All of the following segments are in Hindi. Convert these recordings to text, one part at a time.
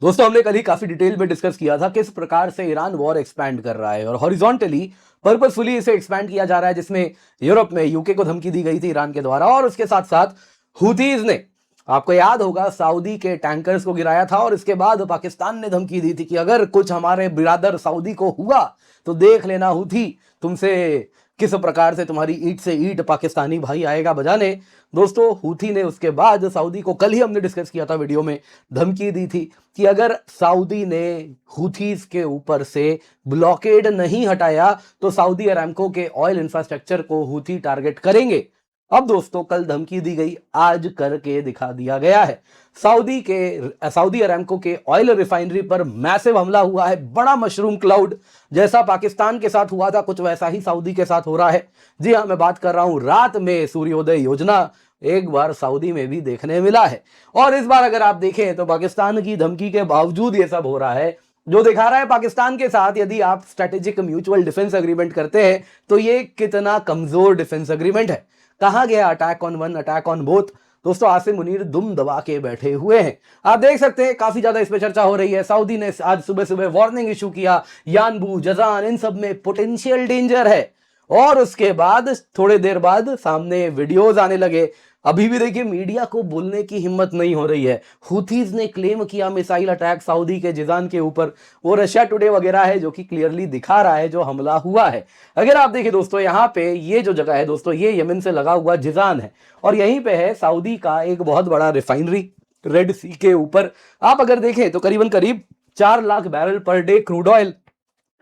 दोस्तों हमने कल ही काफी डिटेल में डिस्कस किया था किस प्रकार से ईरान वॉर एक्सपैंड कर रहा है और हॉरिजॉन्टली पर्पसफुली इसे एक्सपैंड किया जा रहा है, जिसमें यूरोप में यूके को धमकी दी गई थी ईरान के द्वारा और उसके साथ साथ हुथीज ने, आपको याद होगा, सऊदी के टैंकर्स को गिराया था और इसके बाद पाकिस्तान ने धमकी दी थी कि अगर कुछ हमारे बिरादर सऊदी को हुआ तो देख लेना हुथी तुमसे किस प्रकार से तुम्हारी ईंट से ईंट पाकिस्तानी भाई आएगा बजाने। दोस्तों हुथी ने उसके बाद सऊदी को, कल ही हमने डिस्कस किया था वीडियो में, धमकी दी थी कि अगर सऊदी ने हुथीज के ऊपर से ब्लॉकेड नहीं हटाया तो सऊदी अरामको के ऑयल इंफ्रास्ट्रक्चर को हुथी टारगेट करेंगे। अब दोस्तों कल धमकी दी गई, आज करके दिखा दिया गया है। सऊदी अरामको के ऑयल रिफाइनरी पर मैसिव हमला हुआ है, बड़ा मशरूम क्लाउड, जैसा पाकिस्तान के साथ हुआ था कुछ वैसा ही सऊदी के साथ हो रहा है। जी हाँ, मैं बात कर रहा हूं रात में सूर्योदय योजना एक बार सऊदी में भी देखने मिला है। और इस बार अगर आप देखें तो पाकिस्तान की धमकी के बावजूद ये सब हो रहा है, जो दिखा रहा है पाकिस्तान के साथ यदि आप स्ट्रेटेजिक म्यूचुअल डिफेंस एग्रीमेंट करते हैं तो ये कितना कमजोर डिफेंस एग्रीमेंट है। कहा गया attack on one, attack on both. दोस्तों आसिम मुनीर दुम दबा के बैठे हुए हैं, आप देख सकते हैं, काफी ज्यादा इस पे चर्चा हो रही है। सऊदी ने आज सुबह सुबह वार्निंग इशू किया, यानबू, जजान, इन सब में पोटेंशियल डेंजर है। और उसके बाद थोड़ी देर बाद सामने वीडियोस आने लगे। अभी भी देखिए मीडिया को बोलने की हिम्मत नहीं हो रही है। हुथीज ने क्लेम किया मिसाइल अटैक सऊदी के जिजान के ऊपर, वो रशिया टुडे वगैरह है जो कि क्लियरली दिखा रहा है जो हमला हुआ है। अगर आप देखिए दोस्तों, यहाँ पे ये जो जगह है दोस्तों, ये यमन से लगा हुआ जिजान है और यहीं पे है सऊदी का एक बहुत बड़ा रिफाइनरी रेड सी के ऊपर। आप अगर देखें तो करीबन करीब 4 lakh barrel per day crude oil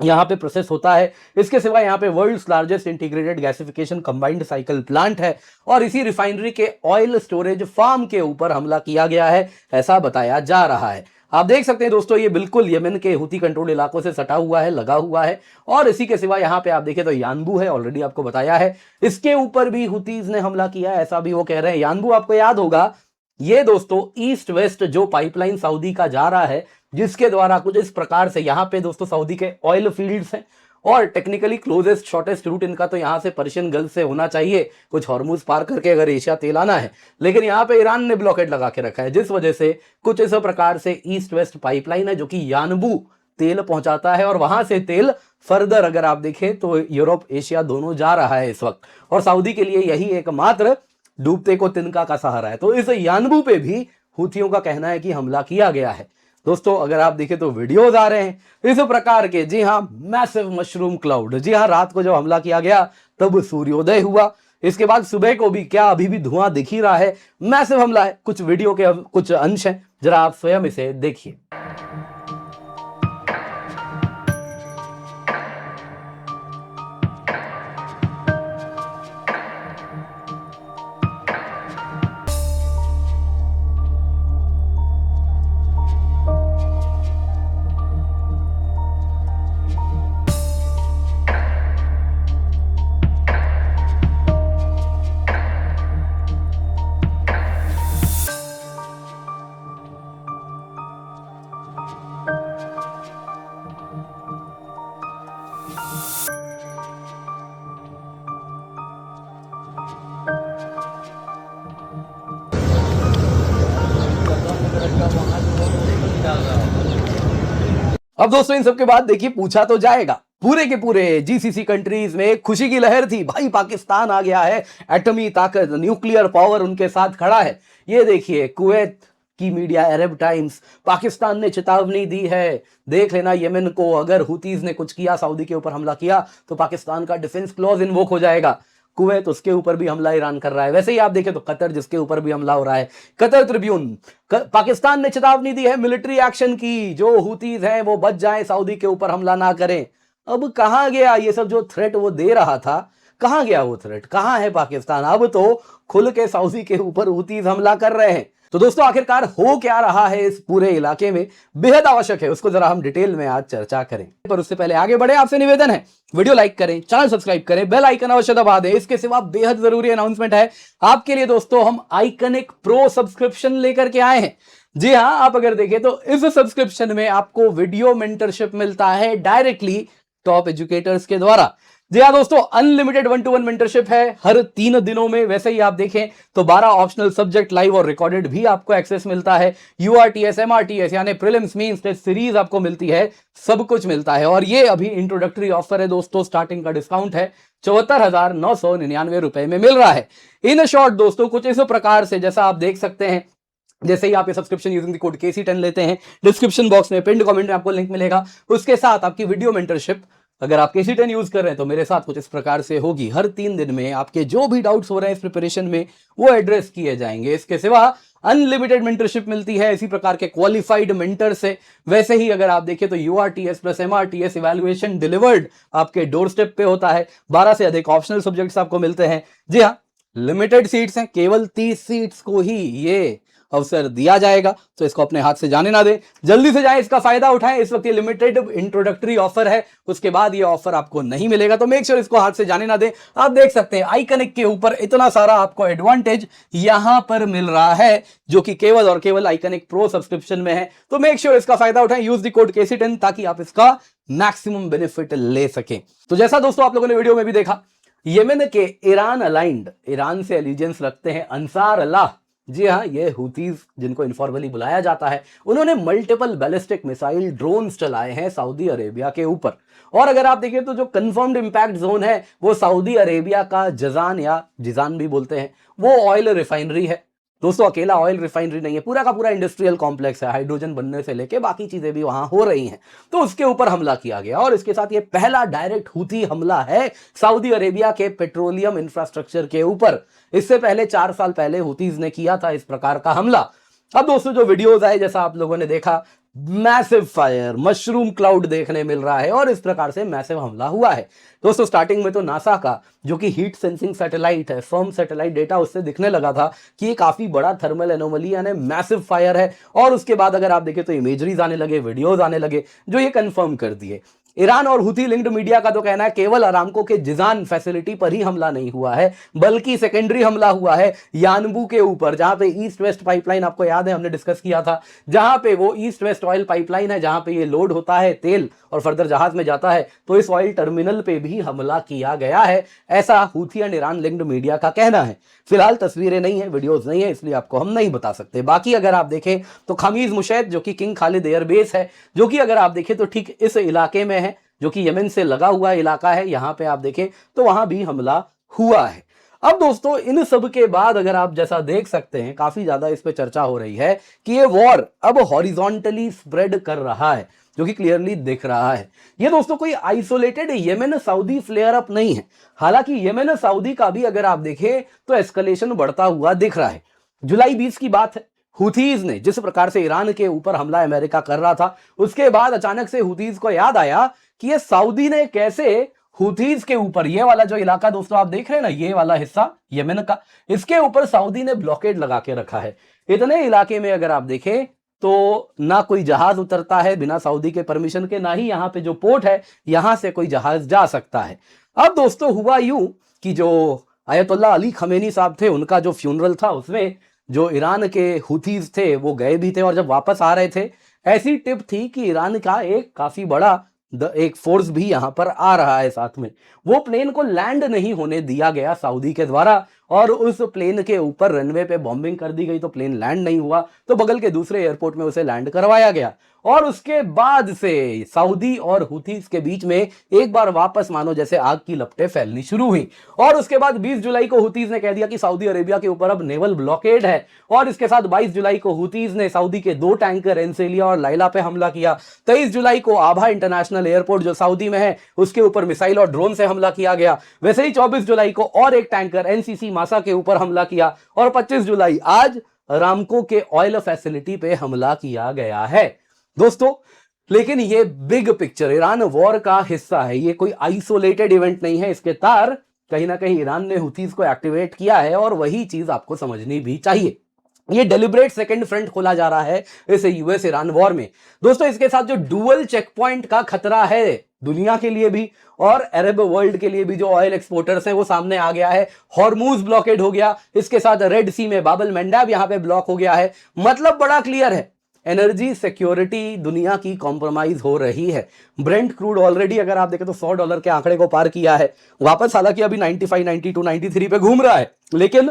यहाँ पे प्रोसेस होता है। इसके सिवा यहाँ पे world's largest integrated gasification combined cycle plant है और इसी रिफाइनरी के ऑयल स्टोरेज फार्म के ऊपर हमला किया गया है, ऐसा बताया जा रहा है। आप देख सकते हैं दोस्तों, ये बिल्कुल यमन के हुती कंट्रोल इलाकों से सटा हुआ है, लगा हुआ है। और इसी के सिवा यहाँ पे आप देखें तो यानबू है, ऑलरेडी आपको बताया है, इसके ऊपर भी हुतीज ने हमला किया है, ऐसा भी वो कह रहे हैं। यानबू आपको याद होगा, ये दोस्तों ईस्ट वेस्ट जो पाइपलाइन सऊदी का जा रहा है, जिसके द्वारा कुछ इस प्रकार से यहाँ पे दोस्तों सऊदी के ऑयल फील्ड्स हैं और टेक्निकली क्लोजेस्ट शॉर्टेस्ट रूट इनका तो यहाँ से पर्शियन गल्फ से होना चाहिए, कुछ हॉर्मुज पार करके अगर एशिया तेल आना है, लेकिन यहाँ पे ईरान ने ब्लॉकेट लगा के रखा है, जिस वजह से कुछ इस प्रकार से ईस्ट वेस्ट पाइपलाइन है जो कि यानबू तेल पहुंचाता है और वहां से तेल फर्दर अगर आप देखें तो यूरोप एशिया दोनों जा रहा है इस वक्त। और सऊदी के लिए यही एकमात्र डूबते को तिनका का सहारा है। तो इस यानबू पे भी हुथियों का कहना है कि हमला किया गया है। दोस्तों अगर आप देखें तो वीडियोस आ रहे हैं इस प्रकार के, जी हाँ, मैसिव मशरूम क्लाउड। जी हाँ, रात को जब हमला किया गया तब सूर्योदय हुआ, इसके बाद सुबह को भी क्या अभी भी धुआं दिख ही रहा है, मैसिव हमला है। कुछ वीडियो के कुछ अंश हैं, जरा आप स्वयं इसे देखिए। अब दोस्तों इन सबके बाद देखिए पूछा तो जाएगा, पूरे के पूरे जीसीसी कंट्रीज में खुशी की लहर थी, भाई पाकिस्तान आ गया है, एटमी ताकत, न्यूक्लियर पावर उनके साथ खड़ा है। ये देखिए कुवैत की मीडिया, अरब टाइम्स, पाकिस्तान ने चेतावनी दी है, देख लेना यमन को अगर हुतीज ने कुछ किया, सऊदी के ऊपर हमला किया तो पाकिस्तान का डिफेंस क्लॉज इन्वोक हो जाएगा। कुवैत, उसके ऊपर भी हमला ईरान कर रहा है। वैसे ही आप देखें तो कतर, जिसके ऊपर भी हमला हो रहा है, कतर ट्रिब्यून, पाकिस्तान ने चेतावनी दी है मिलिट्री एक्शन की, जो हुतीज हैं वो बच जाएं, सऊदी के ऊपर हमला ना करें। अब कहां गया ये सब जो थ्रेट वो दे रहा था, कहां गया वो थ्रेट, कहां है पाकिस्तान? अब तो खुल के सऊदी के ऊपर हुतीज हमला कर रहे हैं। तो दोस्तों आखिरकार हो क्या रहा है इस पूरे इलाके में, बेहद आवश्यक है उसको जरा हम डिटेल में आज चर्चा करें। पर उससे पहले आगे बढ़े, आपसे निवेदन है वीडियो लाइक करें, चैनल सब्सक्राइब करें, बेल आइकन अवश्य दबा दें। इसके सिवा बेहद जरूरी अनाउंसमेंट है आपके लिए दोस्तों, हम आइकनिक प्रो सब्सक्रिप्शन लेकर के आए हैं। जी हां, आप अगर देखें तो इस सब्सक्रिप्शन में आपको वीडियो मेंटरशिप मिलता है डायरेक्टली टॉप एजुकेटर्स के द्वारा। जी हाँ दोस्तों, अनलिमिटेड 1-to-1 मेंटरशिप है हर 3 दिनों में। वैसे ही आप देखें तो 12 ऑप्शनल सब्जेक्ट लाइव और रिकॉर्डेड भी आपको एक्सेस मिलता है। यूआरटीएस, एमआरटीएस यानी प्रीलिम्स, मेंस, टेस्ट सीरीज आपको मिलती है, सब कुछ मिलता है। और ये अभी इंट्रोडक्टरी ऑफर है दोस्तों, स्टार्टिंग का डिस्काउंट है 74,999 रुपए में मिल रहा है। इन शॉर्ट दोस्तों कुछ इस प्रकार से, जैसा आप देख सकते हैं, जैसे ही आप ये subscription using the code KC10 लेते हैं, डिस्क्रिप्शन बॉक्स में पिंड कमेंट में आपको लिंक मिलेगा, उसके साथ आपकी वीडियो मेंटरशिप अगर आप KC10 यूज कर रहे हैं तो मेरे साथ कुछ इस प्रकार से होगी। हर 3 दिन में आपके जो भी डाउट्स हो रहे हैं इस प्रिपरेशन में वो एड्रेस किए जाएंगे। इसके सिवा अनलिमिटेड मेंटरशिप मिलती है इसी प्रकार के क्वालिफाइड मेंटर से। वैसे ही अगर आप देखें तो URTS plus MRTS evaluation delivered आपके डोर स्टेप पे होता है। 12 से अधिक ऑप्शनल सब्जेक्ट्स आपको मिलते हैं। जी हाँ, लिमिटेड सीट्स हैं, केवल 30 सीट्स को ही ये अवसर दिया जाएगा, तो इसको अपने हाथ से जाने ना दें, जल्दी से जाएं, इसका फायदा उठाएं। इस वक्त ये लिमिटेड इंट्रोडक्टरी ऑफर है, उसके बाद ये ऑफर आपको नहीं मिलेगा, तो मेक श्योर इसको हाथ से जाने ना दें। आप देख सकते हैं आइकनिक के ऊपर इतना सारा आपको एडवांटेज यहां पर मिल रहा है, जो कि केवल और केवल आइकनिक प्रो सब्सक्रिप्शन में है। तो मेक श्योर इसका फायदा उठाएं, यूज द कोड KC10 ताकि आप इसका मैक्सिमम बेनिफिट ले सकें। तो जैसा दोस्तों आप लोगों ने वीडियो में भी देखा, येमेन के ईरान अलाइंड, ईरान से एलिजेंस रखते हैं अंसार अल्लाह, जी हाँ, ये हुतीज जिनको इनफॉर्मली बुलाया जाता है, उन्होंने मल्टीपल बैलिस्टिक मिसाइल ड्रोन्स चलाए हैं सऊदी अरेबिया के ऊपर। और अगर आप देखिए तो जो कंफर्म्ड इंपैक्ट जोन है वो सऊदी अरेबिया का जजान या जिजान भी बोलते हैं, वो ऑयल रिफाइनरी है दोस्तों। अकेला ऑयल रिफाइनरी नहीं है, पूरा का पूरा इंडस्ट्रियल कॉम्प्लेक्स है, हाइड्रोजन बनने से लेके बाकी चीजें भी वहां हो रही हैं। तो उसके ऊपर हमला किया गया और इसके साथ ये पहला डायरेक्ट हुती हमला है सऊदी अरेबिया के पेट्रोलियम इंफ्रास्ट्रक्चर के ऊपर। इससे पहले 4 साल पहले हुतीज ने किया था इस प्रकार का हमला। अब दोस्तों जो वीडियोस आए, जैसा आप लोगों ने देखा, मैसिव फायर, मशरूम क्लाउड देखने मिल रहा है और इस प्रकार से मैसिव हमला हुआ है दोस्तों। स्टार्टिंग में तो नासा का जो कि हीट सेंसिंग सैटेलाइट है, फर्म सैटेलाइट डेटा उससे दिखने लगा था कि ये काफी बड़ा थर्मल एनोमली यानी मैसिव फायर है। और उसके बाद अगर आप देखें तो इमेजरीज आने लगे, वीडियोज आने लगे जो ये कंफर्म कर दिए। ईरान और हुती लिंक्ड मीडिया का तो कहना है केवल अरामको के जिजान फैसिलिटी पर ही हमला नहीं हुआ है, बल्कि सेकेंडरी हमला हुआ है यानबू के ऊपर, जहां पे ईस्ट वेस्ट पाइपलाइन, आपको याद है हमने डिस्कस किया था, जहां पे वो ईस्ट वेस्ट ऑयल पाइपलाइन है, जहां पे ये लोड होता है तेल और फर्दर जहाज में जाता है, तो इस ऑयल टर्मिनल पे भी हमला किया गया है, ऐसा हुती एंड ईरान लिंक्ड मीडिया का कहना है। फिलहाल तस्वीरें नहीं है, वीडियोज नहीं है, इसलिए आपको हम नहीं बता सकते। बाकी अगर आप देखें तो खमीज मुशैद जो कि किंग खालिद एयरबेस है, जो कि अगर आप देखें तो ठीक इस इलाके में है, जो कि यमन से लगा हुआ इलाका है, यहां पे आप देखें तो वहां भी हमला हुआ है। अब दोस्तों इन सब के बाद अगर आप जैसा देख सकते हैं, काफी ज्यादा इस पे चर्चा हो रही है कि ये वॉर अब हॉरिजॉन्टली स्प्रेड कर रहा है, जो कि क्लियरली दिख रहा है। ये दोस्तों कोई isolated Yemen Saudi flare up नहीं है। हालांकि येमेन सऊदी का भी अगर आप देखें तो एस्केलेशन बढ़ता हुआ दिख रहा है। जुलाई 20 की बात है, हुथीज ने जिस प्रकार से ईरान के ऊपर हमला अमेरिका कर रहा था, उसके बाद अचानक से हुथीज को याद आया कि ये सऊदी ने कैसे हुथीज के ऊपर, ये वाला जो इलाका दोस्तों आप देख रहे हैं ना, ये वाला हिस्सा यमन का, इसके ऊपर सऊदी ने ब्लॉकेड लगा के रखा है। इतने इलाके में अगर आप देखें तो ना कोई जहाज उतरता है बिना सऊदी के परमिशन के, ना ही यहां पे जो पोर्ट है यहां से कोई जहाज जा सकता है। अब दोस्तों हुआ यूं कि जो आयतुल्लाह अली खमेनी साहब थे, उनका जो फ्यूनरल था उसमें जो ईरान के हुथीज थे वो गए भी थे, और जब वापस आ रहे थे ऐसी टिप थी कि ईरान का एक काफी बड़ा एक फोर्स भी यहां पर आ रहा है साथ में। वो प्लेन को लैंड नहीं होने दिया गया सऊदी के द्वारा, और उस प्लेन के ऊपर रनवे पे बॉम्बिंग कर दी गई, तो प्लेन लैंड नहीं हुआ, तो बगल के दूसरे एयरपोर्ट में उसे लैंड करवाया गया। और उसके बाद से सऊदी और हुथीज के बीच में एक बार वापस मानो जैसे आग की लपटें फैलनी शुरू हुई। और उसके बाद 20 जुलाई को हुथीज ने कह दिया कि सऊदी अरेबिया के ऊपर अब नेवल ब्लॉकेड है, और इसके साथ 22 जुलाई को हुथीज ने सऊदी के 2 टैंकर एनसेलिया और लाइला पे हमला किया। 23 जुलाई को आभा इंटरनेशनल एयरपोर्ट जो सऊदी में है उसके ऊपर मिसाइल और ड्रोन से हमला किया गया। वैसे ही 24 जुलाई को और एक टैंकर एनसीसी मासा के ऊपर हमला किया, और 25 जुलाई आज अरामको के ऑयल फैसिलिटी पे हमला किया गया है दोस्तों। लेकिन ये बिग पिक्चर ईरान वॉर का हिस्सा है, ये कोई आइसोलेटेड इवेंट नहीं है। इसके तार कहीं ना कहीं ईरान ने हुथीज को एक्टिवेट किया है, और वही चीज आपको समझनी भी चाहिए। ये डेलिब्रेट सेकंड फ्रंट खोला जा रहा है इस यूएस ईरान वॉर में दोस्तों। इसके साथ जो डुअल चेक पॉइंट का खतरा है दुनिया के लिए भी और अरब वर्ल्ड के लिए भी, जो ऑयल एक्सपोर्टर्स हैं, वो सामने आ गया है। हॉर्मूज ब्लॉकेड हो गया, इसके साथ रेड सी में बाबल मंडाब यहां पे ब्लॉक हो गया है। मतलब बड़ा क्लियर है, एनर्जी सिक्योरिटी दुनिया की कॉम्प्रोमाइज हो रही है। ब्रेंट क्रूड ऑलरेडी अगर आप देखें तो $100 के आंकड़े को पार किया है, वापस हालांकि अभी 95, 92, 93 पे घूम रहा है, लेकिन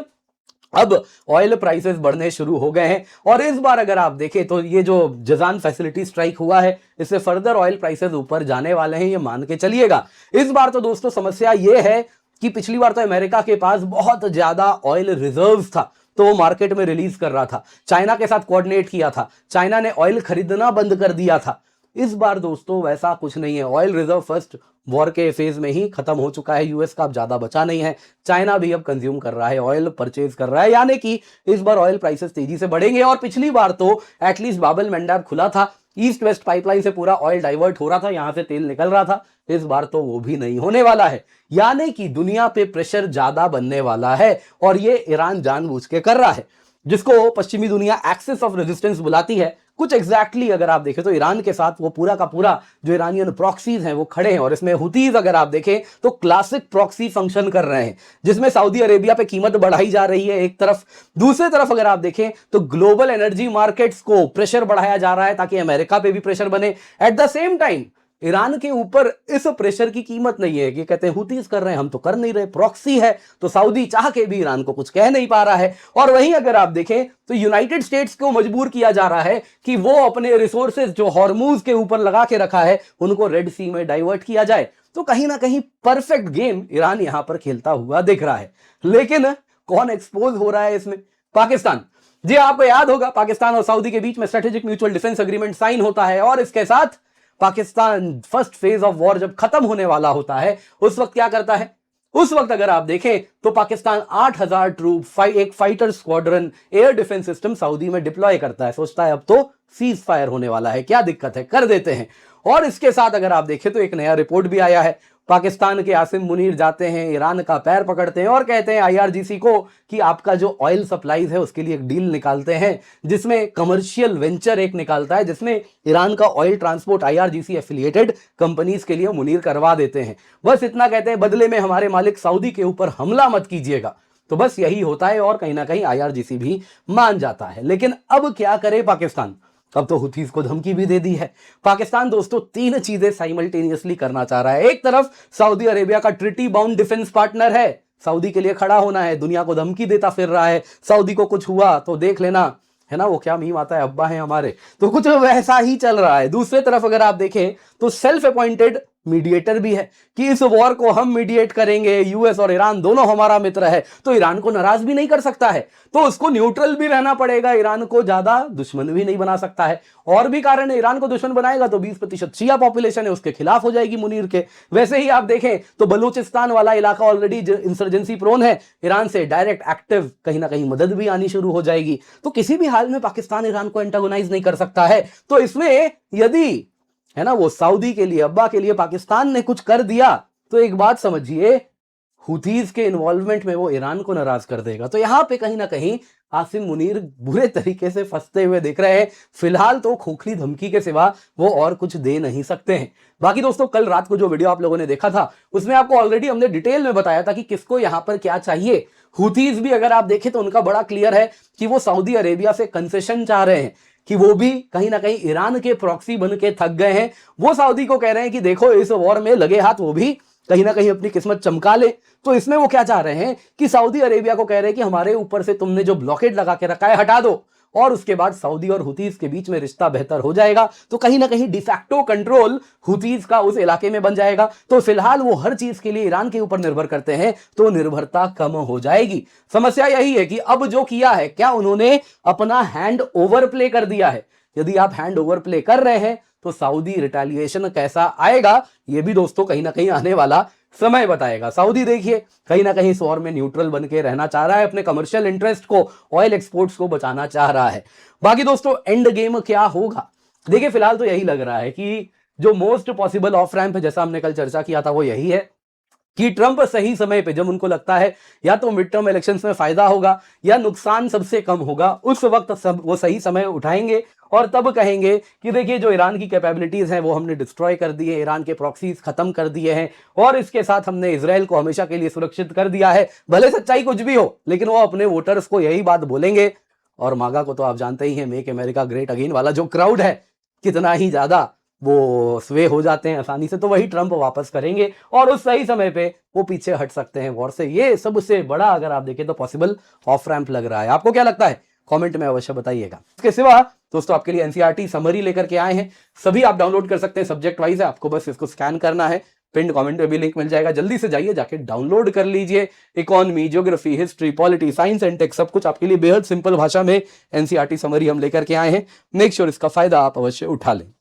अब ऑयल प्राइसेस बढ़ने शुरू हो गए हैं। और इस बार अगर आप देखें तो ये जो जजान फैसिलिटी स्ट्राइक हुआ है, इससे फर्दर ऑयल प्राइसेस ऊपर जाने वाले हैं, ये मान के चलिएगा। इस बार तो दोस्तों समस्या ये है कि पिछली बार तो अमेरिका के पास बहुत ज्यादा ऑयल रिजर्व्स था, तो वो मार्केट में रिलीज कर रहा था, चाइना के साथ कोऑर्डिनेट किया था, चाइना ने ऑयल खरीदना बंद कर दिया था। इस बार दोस्तों वैसा कुछ नहीं है, ऑयल रिजर्व फर्स्ट वॉर के फेज में ही खत्म हो चुका है, यूएस का अब ज्यादा बचा नहीं है, चाइना भी अब कंज्यूम कर रहा है, ऑयल परचेज कर रहा है, यानी कि इस बार ऑयल प्राइसेस तेजी से बढ़ेंगे। और पिछली बार तो एटलीस्ट बाबल मंडाब खुला था, ईस्ट वेस्ट पाइपलाइन से पूरा ऑयल डाइवर्ट हो रहा था, यहां से तेल निकल रहा था, इस बार तो वो भी नहीं होने वाला है, यानी कि दुनिया पे प्रेशर ज्यादा बनने वाला है। और ये ईरान जानबूझ के कर रहा है, जिसको पश्चिमी दुनिया एक्सिस ऑफ रेजिस्टेंस बुलाती है। कुछ एग्जैक्टली अगर आप देखें तो ईरान के साथ वो पूरा का पूरा जो ईरानियन प्रॉक्सीज हैं वो खड़े हैं, और इसमें हुतीज अगर आप देखें तो क्लासिक प्रॉक्सी फंक्शन कर रहे हैं, जिसमें सऊदी अरेबिया पे कीमत बढ़ाई जा रही है एक तरफ, दूसरी तरफ अगर आप देखें तो ग्लोबल एनर्जी मार्केट्स को प्रेशर बढ़ाया जा रहा है ताकि अमेरिका पे भी प्रेशर बने। At the same time Iran के ऊपर इस प्रेशर की कीमत नहीं है कि कहते हैं हुतीज कर रहे हैं, हम तो कर नहीं रहे, प्रॉक्सी है, तो सऊदी चाह के भी ईरान को कुछ कह नहीं पा रहा है। और वहीं अगर आप देखें तो यूनाइटेड स्टेट्स को मजबूर किया जा रहा है कि वो अपने रिसोर्सेज जो हॉर्मूज के ऊपर लगा के रखा है उनको रेड सी में डाइवर्ट किया जाए। तो कहीं ना कहीं परफेक्ट गेम ईरान यहां पर खेलता हुआ दिख रहा है, लेकिन कौन एक्सपोज हो रहा है इसमें? पाकिस्तान। जी आपको याद होगा पाकिस्तान और सऊदी के बीच में strategic mutual defence agreement sign होता है, और इसके साथ Pakistan first phase of war जब खत्म होने वाला होता है उस वक्त क्या करता है? उस वक्त अगर आप देखें तो पाकिस्तान 8000 ट्रूप एक fighter squadron air defence system Saudi में डिप्लॉय करता है, सोचता है अब तो सीज फायर होने वाला है, क्या दिक्कत है, कर देते हैं। और इसके साथ अगर आप देखें तो एक नया रिपोर्ट भी आया है, पाकिस्तान के आसिम मुनीर जाते हैं ईरान का पैर पकड़ते हैं और कहते हैं आईआरजीसी को कि आपका जो ऑयल सप्लाईज है उसके लिए एक डील निकालते हैं, जिसमें कमर्शियल वेंचर एक निकालता है, जिसमें ईरान का oil transport IRGC affiliated companies के लिए मुनीर करवा देते हैं। बस इतना कहते हैं, बदले में हमारे मालिक सऊदी के ऊपर हमला मत कीजिएगा। तो बस यही होता है और कहीं ना कहीं आईआरजीसी भी मान जाता है। लेकिन अब क्या करे पाकिस्तान? अब तो हुथीज को धमकी भी दे दी है। पाकिस्तान दोस्तों तीन चीजें साइमल्टेनियसली करना चाह रहा है। एक तरफ सऊदी अरेबिया का ट्रिटी बाउंड डिफेंस पार्टनर है, सऊदी के लिए खड़ा होना है, दुनिया को धमकी देता फिर रहा है, सऊदी को कुछ हुआ तो देख लेना, है ना, वो क्या मीम आता है, अब्बा है हमारे, तो कुछ वैसा ही चल रहा है। दूसरे तरफ अगर आप देखें तो सेल्फ अपॉइंटेड मीडिएटर भी है कि इस वॉर को हम मीडिएट करेंगे, यूएस और ईरान दोनों हमारा मित्र है, तो ईरान को नाराज भी नहीं कर सकता है, तो उसको न्यूट्रल भी रहना पड़ेगा, ईरान को ज्यादा दुश्मन भी नहीं बना सकता है। और भी कारण है, ईरान को दुश्मन बनाएगा तो 20% शिया पॉपुलेशन है उसके खिलाफ हो जाएगी मुनीर के। वैसे ही आप देखें तो बलूचिस्तान वाला इलाका ऑलरेडी इंसर्जेंसी प्रोन है, ईरान से डायरेक्ट एक्टिव कहीं ना कहीं मदद भी आनी शुरू हो जाएगी, तो किसी भी हाल में पाकिस्तान ईरान को एंटागोनाइज नहीं कर सकता है। तो इसमें यदि, है ना, वो सऊदी के लिए, अब्बा के लिए पाकिस्तान ने कुछ कर दिया तो एक बात समझिए, हुथीज के इन्वॉल्वमेंट में वो ईरान को नाराज कर देगा। तो यहां पे कहीं ना कहीं आसिम मुनीर बुरे तरीके से फंसते हुए दिख रहे हैं। फिलहाल तो खोखली धमकी के सिवा वो और कुछ दे नहीं सकते हैं। बाकी दोस्तों कल रात को जो वीडियो आप लोगों ने देखा था उसमें आपको ऑलरेडी हमने डिटेल में बताया था कि किसको यहां पर क्या चाहिए। हुथीज भी अगर आप देखें तो उनका बड़ा क्लियर है कि वो सऊदी अरेबिया से कंसेशन चाह रहे हैं, कि वो भी कहीं ना कहीं ईरान के प्रॉक्सी बन के थक गए हैं। वो सऊदी को कह रहे हैं कि देखो इस वॉर में लगे हाथ वो भी कहीं ना कहीं अपनी किस्मत चमका ले। तो इसमें वो क्या चाह रहे हैं कि सऊदी अरेबिया को कह रहे हैं कि हमारे ऊपर से तुमने जो ब्लॉकेड लगा के रखा है हटा दो, और उसके बाद सऊदी और हुतीज के बीच में रिश्ता बेहतर हो जाएगा। तो कहीं ना कहीं डिफैक्टो कंट्रोल हुतीज का उस इलाके में बन जाएगा। तो फिलहाल वो हर चीज के लिए ईरान के ऊपर निर्भर करते हैं, तो निर्भरता कम हो जाएगी। समस्या यही है कि अब जो किया है, क्या उन्होंने अपना हैंड ओवर प्ले कर दिया है? यदि आप हैंड ओवर प्ले कर रहे हैं तो सऊदी रिटेलिएशन कैसा आएगा, ये भी दोस्तों कहीं ना कहीं आने वाला समय बताएगा। सऊदी देखिए कहीं ना कहीं इस वॉर में न्यूट्रल बन के रहना चाह रहा है, अपने कमर्शियल इंटरेस्ट को, ऑयल एक्सपोर्ट्स को बचाना चाह रहा है। बाकी दोस्तों एंड गेम क्या होगा, देखिए फिलहाल तो यही लग रहा है कि जो मोस्ट पॉसिबल ऑफ रैंप है, जैसा हमने कल चर्चा किया था, वो यही है कि ट्रंप सही समय पे, जब उनको लगता है या तो मिड टर्म इलेक्शंस में फायदा होगा या नुकसान सबसे कम होगा, उस वक्त सब वो सही समय उठाएंगे और तब कहेंगे कि देखिए जो ईरान की कैपेबिलिटीज हैं वो हमने डिस्ट्रॉय कर दी है, ईरान के प्रॉक्सीज खत्म कर दिए हैं, और इसके साथ हमने इजराइल को हमेशा के लिए सुरक्षित कर दिया है। भले सच्चाई कुछ भी हो, लेकिन वो अपने वोटर्स को यही बात बोलेंगे और मागा को तो आप जानते ही हैं, मेक अमेरिका ग्रेट अगेन वाला जो क्राउड है, कितना ही ज्यादा वो स्वे हो जाते हैं आसानी से, तो वही ट्रंप वापस करेंगे और उस सही समय पे वो पीछे हट सकते हैं वॉर से। ये सबसे बड़ा अगर आप देखें तो पॉसिबल ऑफ रैंप लग रहा है। आपको क्या लगता है कमेंट में अवश्य बताइएगा। इसके सिवा दोस्तों आपके लिए एनसीईआरटी समरी लेकर के आए हैं, सभी आप डाउनलोड कर सकते हैं, सब्जेक्ट वाइज है, आपको बस इसको स्कैन करना है, पिन कमेंट में भी लिंक मिल जाएगा, जल्दी से जाइए जाके डाउनलोड कर लीजिए। Economy, geography, history, polity, science and tech सब कुछ आपके लिए बेहद सिंपल भाषा में एनसीईआरटी समरी हम लेकर के आए हैं। मेक श्योर इसका फायदा आप अवश्य उठा लें।